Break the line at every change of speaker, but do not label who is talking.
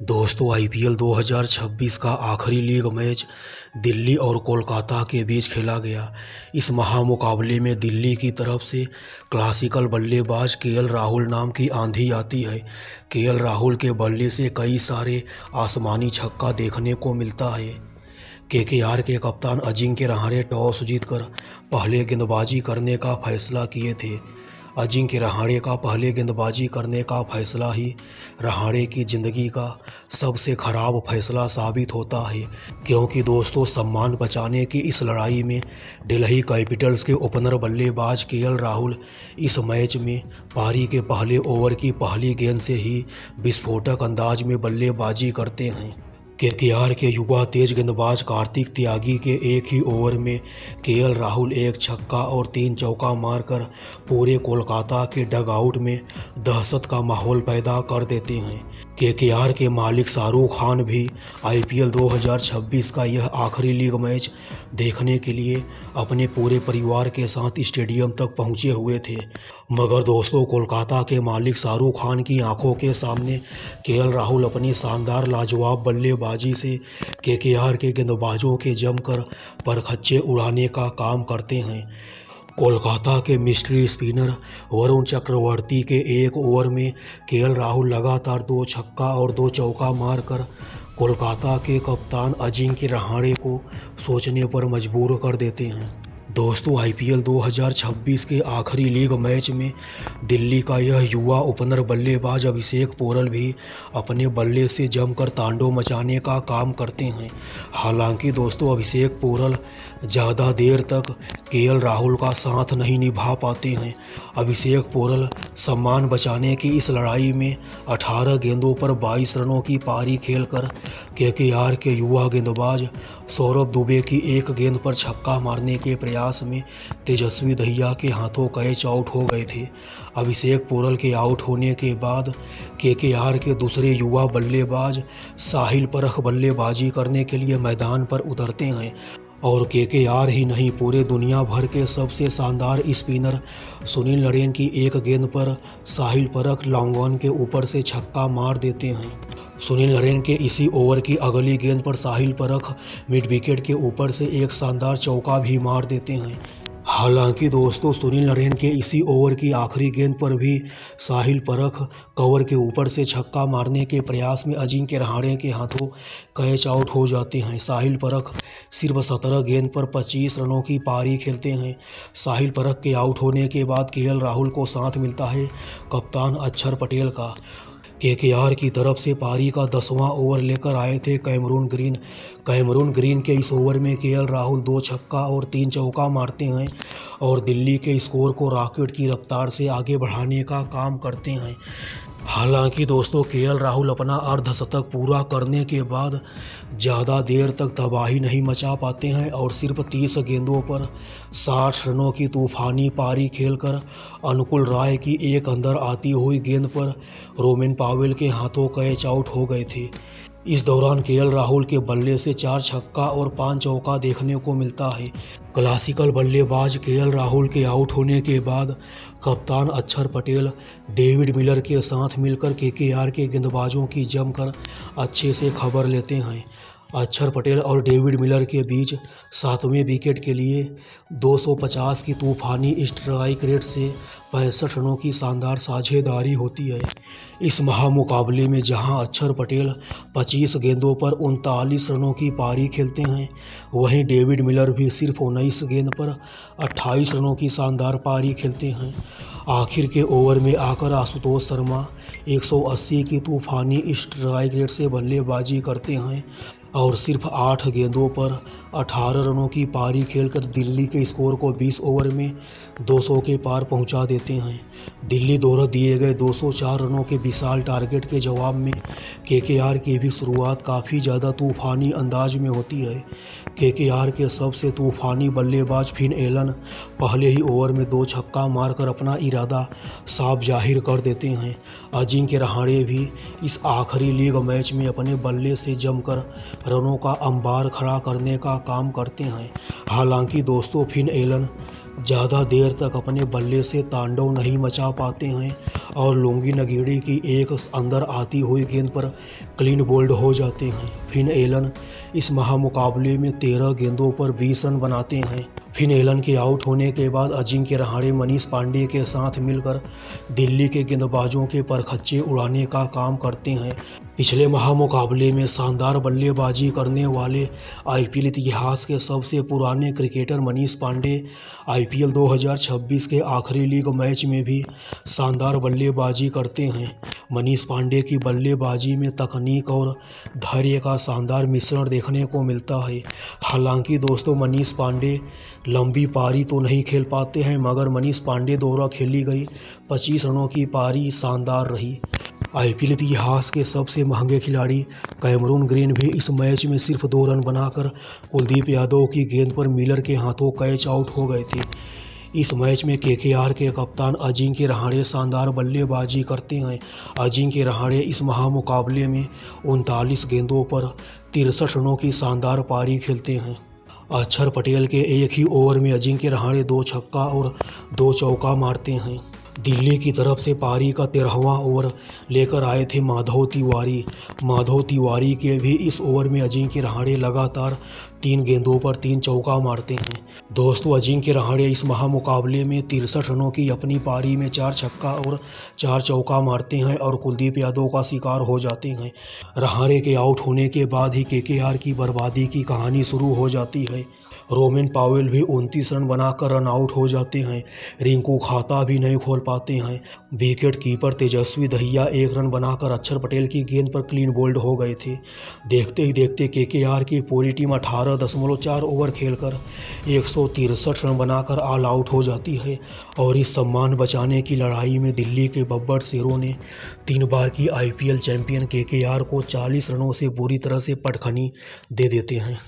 दोस्तों आईपीएल 2026 का आखिरी लीग मैच दिल्ली और कोलकाता के बीच खेला गया। इस महामुकाबले में दिल्ली की तरफ से क्लासिकल बल्लेबाज केएल राहुल नाम की आंधी आती है। केएल राहुल के बल्ले से कई सारे आसमानी छक्का देखने को मिलता है। केकेआर के कप्तान अजिंक्य रहाणे टॉस जीतकर पहले गेंदबाजी करने का फैसला किए थे। अजिंक्य रहाणे का पहले गेंदबाजी करने का फैसला ही रहाणे की ज़िंदगी का सबसे ख़राब फैसला साबित होता है, क्योंकि दोस्तों सम्मान बचाने की इस लड़ाई में दिल्ली कैपिटल्स के ओपनर बल्लेबाज केएल राहुल इस मैच में पारी के पहले ओवर की पहली गेंद से ही विस्फोटक अंदाज में बल्लेबाजी करते हैं। केकेआर के युवा तेज गेंदबाज कार्तिक त्यागी के एक ही ओवर में केएल राहुल एक छक्का और 3 चौका मारकर पूरे कोलकाता के डगआउट में दहशत का माहौल पैदा कर देते हैं। केकेआर के मालिक शाहरुख खान भी आईपीएल 2026 का यह आखिरी लीग मैच देखने के लिए अपने पूरे परिवार के साथ स्टेडियम तक पहुंचे हुए थे। मगर दोस्तों कोलकाता के मालिक शाहरुख खान की आंखों के सामने केएल राहुल अपनी शानदार लाजवाब बल्लेबाजी से केकेआर के गेंदबाजों के जमकर परखच्चे उड़ाने का काम करते हैं। कोलकाता के मिस्ट्री स्पिनर वरुण चक्रवर्ती के एक ओवर में केएल राहुल लगातार 2 छक्का और 2 चौका मारकर कोलकाता के कप्तान अजिंक्य रहाणे को सोचने पर मजबूर कर देते हैं। दोस्तों आईपीएल 2026 के आखिरी लीग मैच में दिल्ली का यह युवा ओपनर बल्लेबाज अभिषेक पोरल भी अपने बल्ले से जमकर तांडव मचाने का काम करते हैं। हालांकि दोस्तों अभिषेक पोरल ज़्यादा देर तक केएल राहुल का साथ नहीं निभा पाते हैं। अभिषेक पोरल सम्मान बचाने की इस लड़ाई में 18 गेंदों पर 22 रनों की पारी खेलकर केकेआर के युवा गेंदबाज सौरभ दुबे की एक गेंद पर छक्का मारने के प्रयास में तेजस्वी दहिया के हाथों कैच आउट हो गए थे। अभिषेक पोरल के आउट होने के बाद केकेआर के दूसरे युवा बल्लेबाज साहिल परख बल्लेबाजी करने के लिए मैदान पर उतरते हैं और केकेआर ही नहीं पूरे दुनिया भर के सबसे शानदार स्पिनर सुनील नरेन की एक गेंद पर साहिल परख लॉन्ग ऑन के ऊपर से छक्का मार देते हैं। सुनील नरेन के इसी ओवर की अगली गेंद पर साहिल परख मिड विकेट के ऊपर से एक शानदार चौका भी मार देते हैं। हालांकि दोस्तों सुनील नरेन के इसी ओवर की आखिरी गेंद पर भी साहिल परख कवर के ऊपर से छक्का मारने के प्रयास में अजिंक्य रहाणे के हाथों कैच आउट हो जाते हैं। साहिल परख सिर्फ 17 गेंद पर 25 रनों की पारी खेलते हैं। साहिल परख के आउट होने के बाद केएल राहुल को साथ मिलता है कप्तान अक्षर पटेल का। केकेआर की तरफ से पारी का 10वां ओवर लेकर आए थे कैमरून ग्रीन के इस ओवर में केएल राहुल 2 छक्का और 3 चौका मारते हैं और दिल्ली के स्कोर को रॉकेट की रफ्तार से आगे बढ़ाने का काम करते हैं। हालांकि दोस्तों केएल राहुल अपना अर्धशतक पूरा करने के बाद ज़्यादा देर तक तबाही नहीं मचा पाते हैं और सिर्फ 30 गेंदों पर 60 रनों की तूफानी पारी खेलकर अनुकुल राय की एक अंदर आती हुई गेंद पर रोमेन पावेल के हाथों कैच आउट हो गए थे। इस दौरान केएल राहुल के बल्ले से 4 छक्का और 5 चौका देखने को मिलता है। क्लासिकल बल्लेबाज केएल राहुल के आउट होने के बाद कप्तान अक्षर पटेल डेविड मिलर के साथ मिलकर केकेआर के गेंदबाजों की जमकर अच्छे से खबर लेते हैं। अक्षर पटेल और डेविड मिलर के बीच 7वें विकेट के लिए 250 की तूफानी स्ट्राइक रेट से 65 रनों की शानदार साझेदारी होती है। इस महामुकाबले में जहां अक्षर पटेल 25 गेंदों पर 39 रनों की पारी खेलते हैं, वहीं डेविड मिलर भी सिर्फ 19 गेंद पर 28 रनों की शानदार पारी खेलते हैं। आखिर के ओवर में आकर आशुतोष शर्मा 180 की तूफानी स्ट्राइक रेट से बल्लेबाजी करते हैं और सिर्फ 8 गेंदों पर 18 रनों की पारी खेलकर दिल्ली के स्कोर को 20 ओवर में 200 के पार पहुंचा देते हैं। दिल्ली द्वारा दिए गए 204 रनों के विशाल टारगेट के जवाब में केकेआर की भी शुरुआत काफ़ी ज़्यादा तूफ़ानी अंदाज में होती है। केकेआर के सबसे तूफ़ानी बल्लेबाज फिन एलन पहले ही ओवर में 2 छक्का मारकर अपना इरादा साफ जाहिर कर देते हैं। अजिंक्य रहाणे भी इस आखिरी लीग मैच में अपने बल्ले से जमकर रनों का अंबार खड़ा करने का काम करते हैं। हालांकि दोस्तों फिन एलन ज़्यादा देर तक अपने बल्ले से तांडव नहीं मचा पाते हैं और लुंगी नगीड़ी की एक अंदर आती हुई गेंद पर क्लीन बोल्ड हो जाते हैं। फिन एलन इस महामुकाबले में 13 गेंदों पर 20 रन बनाते हैं। फिन एलन के आउट होने के बाद अजिंक्य रहाणे मनीष पांडे के साथ मिलकर दिल्ली के गेंदबाजों के परखच्चे उड़ाने का काम करते हैं। पिछले महामुकाबले में शानदार बल्लेबाजी करने वाले आईपीएल इतिहास के सबसे पुराने क्रिकेटर मनीष पांडे आईपीएल 2026 के आखिरी लीग मैच में भी शानदार बल्लेबाजी करते हैं। मनीष पांडे की बल्लेबाजी में तकनीक और धैर्य का शानदार मिश्रण देखने को मिलता है। हालांकि दोस्तों, मनीष पांडे लंबी पारी तो नहीं खेल पाते हैं, मगर मनीष पांडे द्वारा खेली गई 25 रनों की पारी शानदार रही। आईपीएल इतिहास के सबसे महंगे खिलाड़ी कैमरून ग्रीन भी इस मैच में सिर्फ 2 रन बनाकर कुलदीप यादव की गेंद पर मिलर के हाथों कैच आउट हो गए थे। इस मैच में केकेआर के कप्तान अजिंक्य रहाणे शानदार बल्लेबाजी करते हैं। अजिंक्य रहाणे इस महामुकाबले में 39 गेंदों पर 63 रनों की शानदार पारी खेलते हैं। अक्षर पटेल के एक ही ओवर में अजिंक्य रहाणे 2 छक्का और 2 चौका मारते हैं। दिल्ली की तरफ से पारी का 13वां ओवर लेकर आए थे माधव तिवारी। माधव तिवारी के भी इस ओवर में अजिंक्य रहाणे लगातार 3 गेंदों पर 3 चौका मारते हैं। दोस्तों, अजिंक्य रहाणे इस महामुकाबले में 63 रनों की अपनी पारी में 4 छक्का और 4 चौका मारते हैं और कुलदीप यादव का शिकार हो जाते हैं। रहाणे के आउट होने के बाद ही केकेआर की बर्बादी की कहानी शुरू हो जाती है। रोमेन पावेल भी 29 रन बनाकर रन आउट हो जाते हैं। रिंकू खाता भी नहीं खोल पाते हैं। विकेट कीपर तेजस्वी दहिया 1 रन बनाकर अक्षर पटेल की गेंद पर क्लीन बोल्ड हो गए थे। देखते ही देखते केकेआर की पूरी टीम 18.4 ओवर खेलकर 163 रन बनाकर ऑल आउट हो जाती है और इस सम्मान बचाने की लड़ाई में दिल्ली के बब्बर शेरों ने 3 बार की आईपीएल चैंपियन केकेआर को 40 रनों से बुरी तरह से पटखनी दे देते हैं।